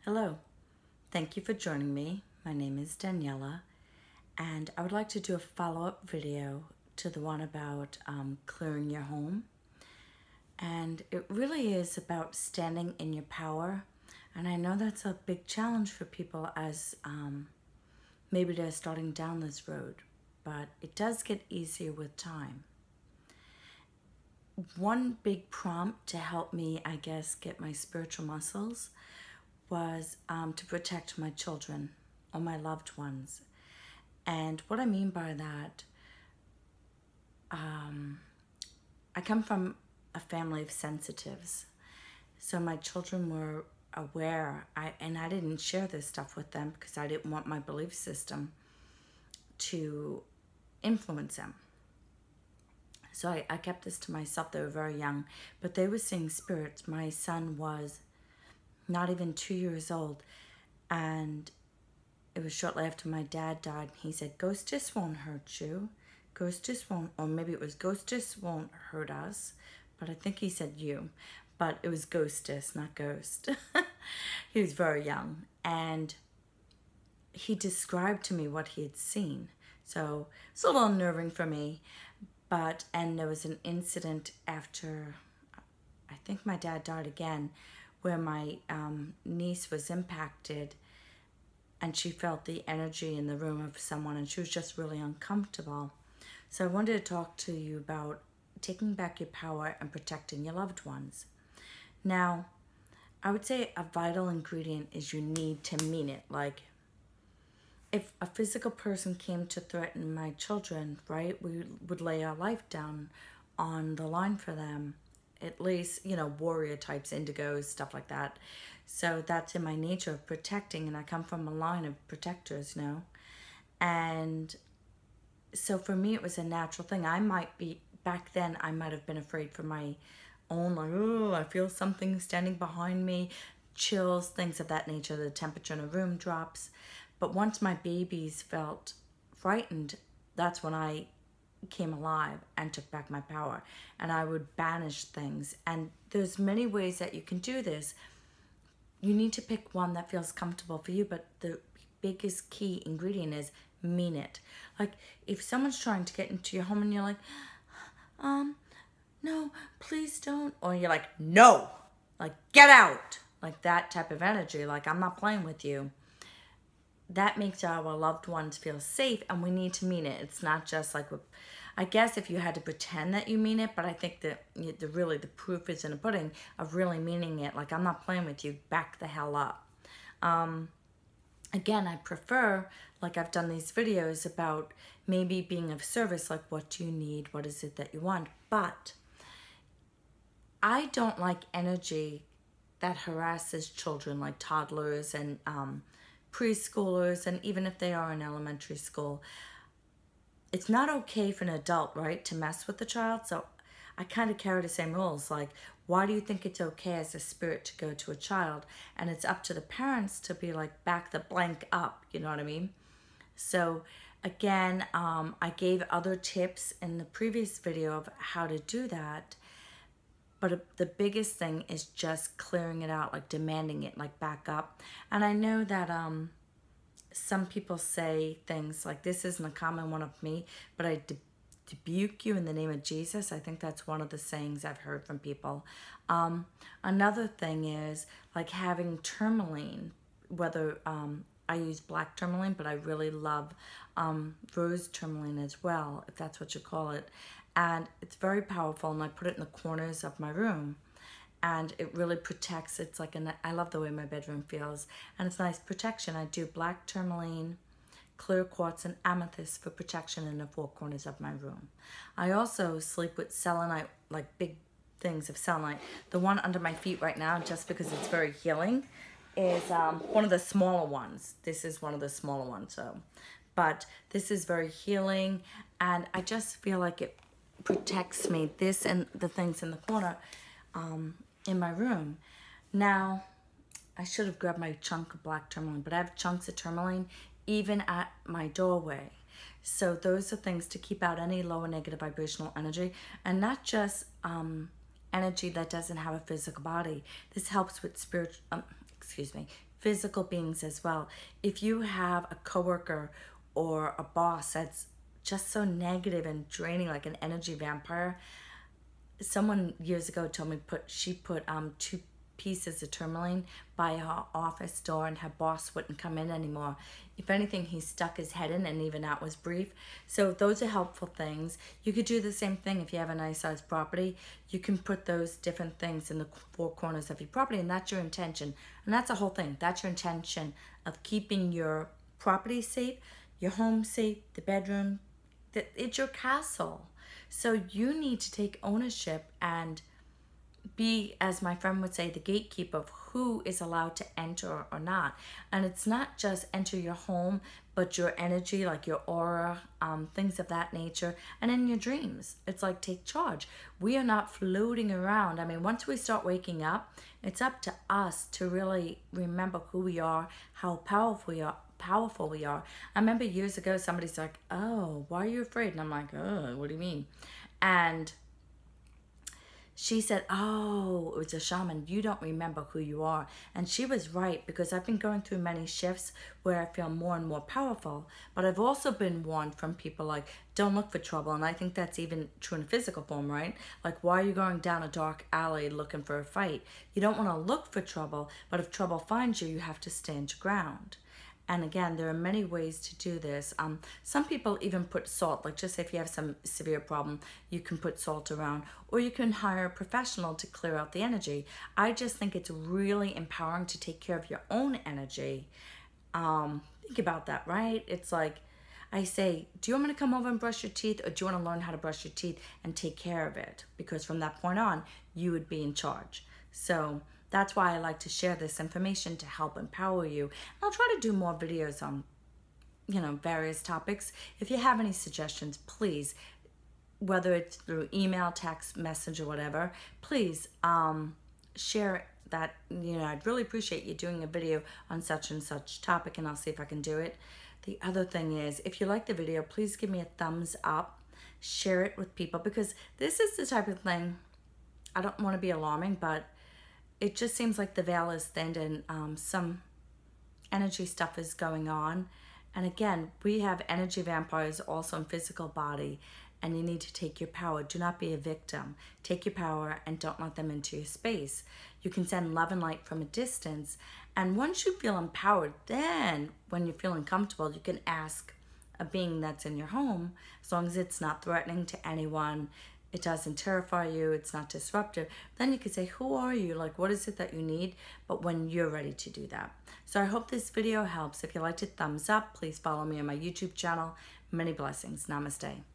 Hello, thank you for joining me. My name is Daniela, and I would like to do a follow-up video to the one about clearing your home. And it really is about standing in your power. And I know that's a big challenge for people as maybe they're starting down this road, but it does get easier with time. One big prompt to help me, I guess, get my spiritual muscles was to protect my children or my loved ones. And what I mean by that, I come from a family of sensitives. So my children were aware, and I didn't share this stuff with them because I didn't want my belief system to influence them. So I kept this to myself. They were very young, but they were seeing spirits. My son was not even 2 years old, and it was shortly after my dad died. He said, "Ghostess won't hurt you. Ghostess won't," or maybe it was "Ghostess won't hurt us," but I think he said "you," but it was Ghostess, not Ghost. He was very young, and he described to me what he had seen. So it's a little unnerving for me, and there was an incident after, I think my dad died again, where my niece was impacted and she felt the energy in the room of someone and she was just really uncomfortable. So I wanted to talk to you about taking back your power and protecting your loved ones. Now, I would say a vital ingredient is you need to mean it. Like, if a physical person came to threaten my children, right, we would lay our life down on the line for them. At least, warrior types, indigos, stuff like that. So that's in my nature of protecting, and I come from a line of protectors, And so for me, it was a natural thing. Back then, I might have been afraid for my own, like, oh, I feel something standing behind me, chills, things of that nature. The temperature in a room drops. But once my babies felt frightened, that's when I came alive and took back my power, and I would banish things. And there's many ways that you can do this. You need to pick one that feels comfortable for you, but the biggest key ingredient is mean it. Like, if someone's trying to get into your home and you're like, no, please don't, or you're like, no, like, get out, like that type of energy, like, I'm not playing with you. That makes our loved ones feel safe, and we need to mean it. It's not just like, I guess if you had to pretend that you mean it, but I think that the proof is in the pudding of really meaning it. Like, I'm not playing with you, back the hell up. Again, I prefer, like, I've done these videos about maybe being of service, like, what do you need? What is it that you want? But I don't like energy that harasses children, like toddlers and preschoolers, and even if they are in elementary school. It's not okay for an adult, right, to mess with the child. So I kind of carry the same rules. Like, why do you think it's okay as a spirit to go to a child? And it's up to the parents to be like, back the blank up, you know what I mean? So again, I gave other tips in the previous video of how to do that. But the biggest thing is just clearing it out, like demanding it, like back up. And I know that some people say things like, this isn't a common one of me, but I rebuke you in the name of Jesus. I think that's one of the sayings I've heard from people. Another thing is like having tourmaline, whether I use black tourmaline, but I really love rose tourmaline as well, if that's what you call it. And it's very powerful, and I put it in the corners of my room. And it really protects. It's like, I love the way my bedroom feels. And it's nice protection. I do black tourmaline, clear quartz, and amethyst for protection in the four corners of my room. I also sleep with selenite, like big things of selenite. The one under my feet right now, just because it's very healing, is one of the smaller ones. This is one of the smaller ones. So, but this is very healing. And I just feel like it protects me. This and the things in the corner in my room. Now, I should have grabbed my chunk of black tourmaline, but I have chunks of tourmaline even at my doorway. So those are things to keep out any lower negative vibrational energy, and not just energy that doesn't have a physical body. This helps with physical beings as well. If you have a coworker or a boss that's just so negative and draining, like an energy vampire, someone years ago told me she put 2 pieces of tourmaline by her office door, and her boss wouldn't come in anymore. If anything, he stuck his head in, and even that was brief. So those are helpful things. You could do the same thing if you have a nice sized property. You can put those different things in the 4 corners of your property, and that's your intention. And that's the whole thing. That's your intention of keeping your property safe, your home safe, the bedroom. It's your castle. So you need to take ownership and be, as my friend would say, the gatekeeper of who is allowed to enter or not. And it's not just enter your home, but your energy, like your aura, things of that nature, and in your dreams. It's like, take charge. We are not floating around. I mean, once we start waking up, it's up to us to really remember who we are, how powerful we are. I remember years ago, somebody's like, oh, why are you afraid? And I'm like, oh, what do you mean? And she said, oh, it was a shaman. You don't remember who you are. And she was right, because I've been going through many shifts where I feel more and more powerful. But I've also been warned from people like, don't look for trouble. And I think that's even true in physical form, right? Like, why are you going down a dark alley looking for a fight? You don't want to look for trouble, but if trouble finds you, you have to stand your ground. And again, there are many ways to do this. Some people even put salt, like just if you have some severe problem, you can put salt around, or you can hire a professional to clear out the energy. I just think it's really empowering to take care of your own energy. Think about that, right? It's like, I say, do you want me to come over and brush your teeth, or do you want to learn how to brush your teeth and take care of it? Because from that point on, you would be in charge. So that's why I like to share this information to help empower you. And I'll try to do more videos on, various topics. If you have any suggestions, please, whether it's through email, text, message, or whatever, please share that. I'd really appreciate you doing a video on such and such topic, and I'll see if I can do it. The other thing is, if you like the video, please give me a thumbs up, share it with people, because this is the type of thing, I don't want to be alarming, but it just seems like the veil is thinned, and some energy stuff is going on. And again, we have energy vampires also in physical body, and you need to take your power. Do not be a victim. Take your power and don't let them into your space. You can send love and light from a distance. And once you feel empowered, then when you're feeling comfortable, you can ask a being that's in your home, as long as it's not threatening to anyone, it doesn't terrify you, it's not disruptive, then you can say, who are you? Like, what is it that you need? But when you're ready to do that. So I hope this video helps. If you liked it, thumbs up. Please follow me on my YouTube channel. Many blessings. Namaste.